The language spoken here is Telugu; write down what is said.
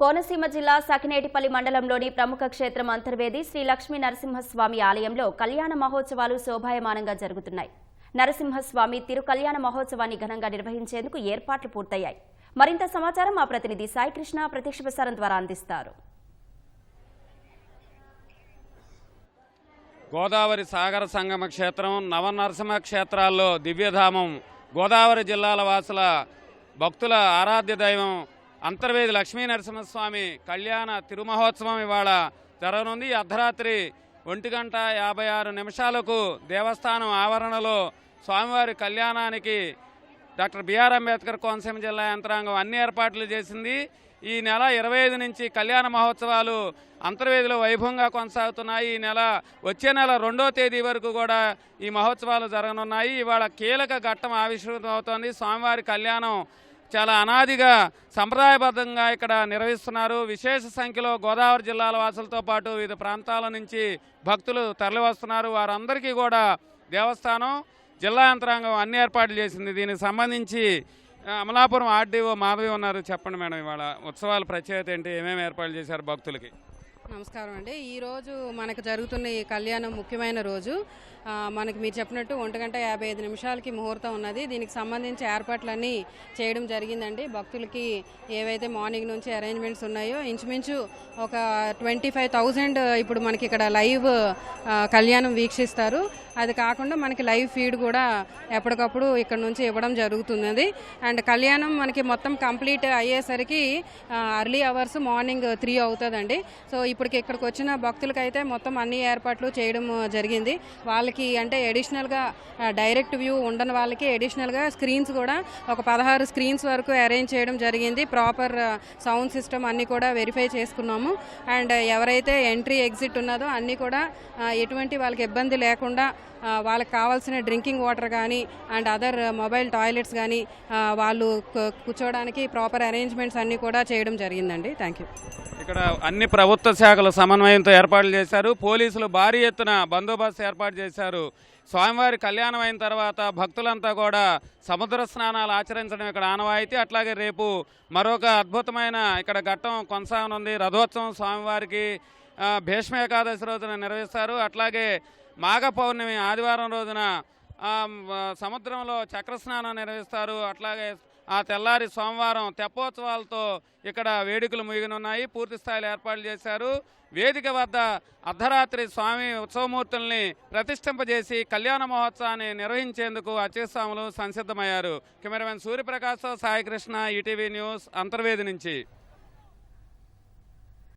కోనసీమ జిల్లా సకినేటిపల్లి మండలంలోని ప్రముఖ క్షేత్రం అంతర్వేది శ్రీ లక్ష్మీ నరసింహస్వామి ఆలయంలో కళ్యాణ మహోత్సవాలు శోభాయమానంగా జరుగుతున్నాయి. నరసింహస్వామి తిరు కళ్యాణ మహోత్సవాన్ని ఘనంగా నిర్వహించేందుకు ఏర్పాట్లు పూర్తయ్యాయి. మరింత సమాచారం మా ప్రతినిధి సాయి కృష్ణ ప్రత్యక్ష ప్రసారం ద్వారా అందిస్తారు. గోదావరి సాగర సంగమ క్షేత్రం నవనరసింహ క్షేత్రాల్లో దివ్యధామం గోదావరి జిల్లాల వాసుల భక్తుల ఆరాధ్య దైవం అంతర్వేది లక్ష్మీ నరసింహస్వామి కళ్యాణ తిరుమహోత్సవం ఇవాళ జరగనుంది. అర్ధరాత్రి 1:56 దేవస్థానం ఆవరణలో స్వామివారి కళ్యాణానికి డాక్టర్ బిఆర్ అంబేద్కర్ కోనసీమ జిల్లా యంత్రాంగం అన్ని ఏర్పాట్లు చేసింది. ఈ నెల 25 నుంచి కళ్యాణ మహోత్సవాలు అంతర్వేదిలో వైభవంగా కొనసాగుతున్నాయి. ఈ నెల వచ్చే నెల 2వ తేదీ వరకు కూడా ఈ మహోత్సవాలు జరగనున్నాయి. ఇవాళ కీలక ఘట్టం ఆవిష్కృతం అవుతోంది. స్వామివారి కళ్యాణం చాలా అనాదిగా సంప్రదాయబద్ధంగా ఇక్కడ నిర్వహిస్తున్నారు. విశేష సంఖ్యలో గోదావరి జిల్లాల వాసులతో పాటు వివిధ ప్రాంతాల నుంచి భక్తులు తరలివస్తున్నారు. వారందరికీ కూడా దేవస్థానం జిల్లా యంత్రాంగం అన్ని ఏర్పాట్లు చేసింది. దీనికి సంబంధించి అమలాపురం ఆర్డీఓ మాధవి ఉన్నారు. చెప్పండి మేడం, ఇవాళ ఉత్సవాల ప్రత్యేకత ఏంటి, ఏమేమి ఏర్పాట్లు చేశారు భక్తులకి? నమస్కారం అండి. ఈరోజు మనకు జరుగుతున్న ఈ కళ్యాణం ముఖ్యమైన రోజు. మనకి మీరు చెప్పినట్టు 1:55 ముహూర్తం ఉన్నది. దీనికి సంబంధించి ఏర్పాట్లన్నీ చేయడం జరిగిందండి. భక్తులకి ఏవైతే మార్నింగ్ నుంచి అరేంజ్మెంట్స్ ఉన్నాయో ఇంచుమించు ఒక 25,000 ఇప్పుడు మనకి ఇక్కడ లైవ్ కళ్యాణం వీక్షిస్తారు. అది కాకుండా మనకి లైవ్ ఫీడ్ కూడా ఎప్పటికప్పుడు ఇక్కడ నుంచి ఇవ్వడం జరుగుతున్నది. అండ్ కళ్యాణం మనకి మొత్తం కంప్లీట్ అయ్యేసరికి అర్లీ అవర్స్ మార్నింగ్ 3 అవుతుందండి. సో ఇక్కడికి వచ్చిన భక్తులకైతే మొత్తం అన్ని ఏర్పాట్లు చేయడం జరిగింది. వాళ్ళకి అంటే అడిషనల్గా డైరెక్ట్ వ్యూ ఉండని వాళ్ళకి అడిషనల్గా స్క్రీన్స్ కూడా ఒక 16 స్క్రీన్స్ వరకు అరేంజ్ చేయడం జరిగింది. ప్రాపర్ సౌండ్ సిస్టమ్ అన్నీ కూడా వెరిఫై చేసుకున్నాము. అండ్ ఎవరైతే ఎంట్రీ ఎగ్జిట్ ఉన్నదో అన్నీ కూడా ఎటువంటి వాళ్ళకి ఇబ్బంది లేకుండా వాళ్ళకి కావాల్సిన డ్రింకింగ్ వాటర్ కానీ అండ్ అదర్ మొబైల్ టాయిలెట్స్ కానీ వాళ్ళు కూర్చోవడానికి ప్రాపర్ అరేంజ్మెంట్స్ అన్నీ కూడా చేయడం జరిగిందండి. Thank you. ఇక్కడ అన్ని ప్రభుత్వ శాఖలు సమన్వయంతో ఏర్పాట్లు చేశారు. పోలీసులు భారీ ఎత్తున బందోబస్తు ఏర్పాటు చేశారు. స్వామివారి కళ్యాణం అయిన తర్వాత భక్తులంతా కూడా సముద్ర స్నానాలు ఆచరించడం ఇక్కడ ఆనవాయితీ. అట్లాగే రేపు మరొక అద్భుతమైన ఇక్కడ ఘట్టం కొనసాగనుంది. రథోత్సవం స్వామివారికి భీష్మ ఏకాదశి రోజున నిర్వహిస్తారు. అట్లాగే మాఘ పౌర్ణమి ఆదివారం రోజున సముద్రంలో చక్రస్నానం నిర్వహిస్తారు. అట్లాగే ఆ తెల్లారి సోమవారం తెప్పోత్సవాలతో ఇక్కడ వేడుకలు ముగినున్నాయి. పూర్తి స్థాయిలో ఏర్పాట్లు చేశారు. వేదిక వద్ద అర్ధరాత్రి స్వామి ఉత్సవమూర్తుల్ని ప్రతిష్ఠింపజేసి కళ్యాణ మహోత్సవాన్ని నిర్వహించేందుకు అత్యుత్సాములు సంసిద్ధమయ్యారు. కెమెరామెన్ సూర్యప్రకాశ్తో సాయి కృష్ణ, ఈటీవీ న్యూస్, అంతర్వేది నుంచి.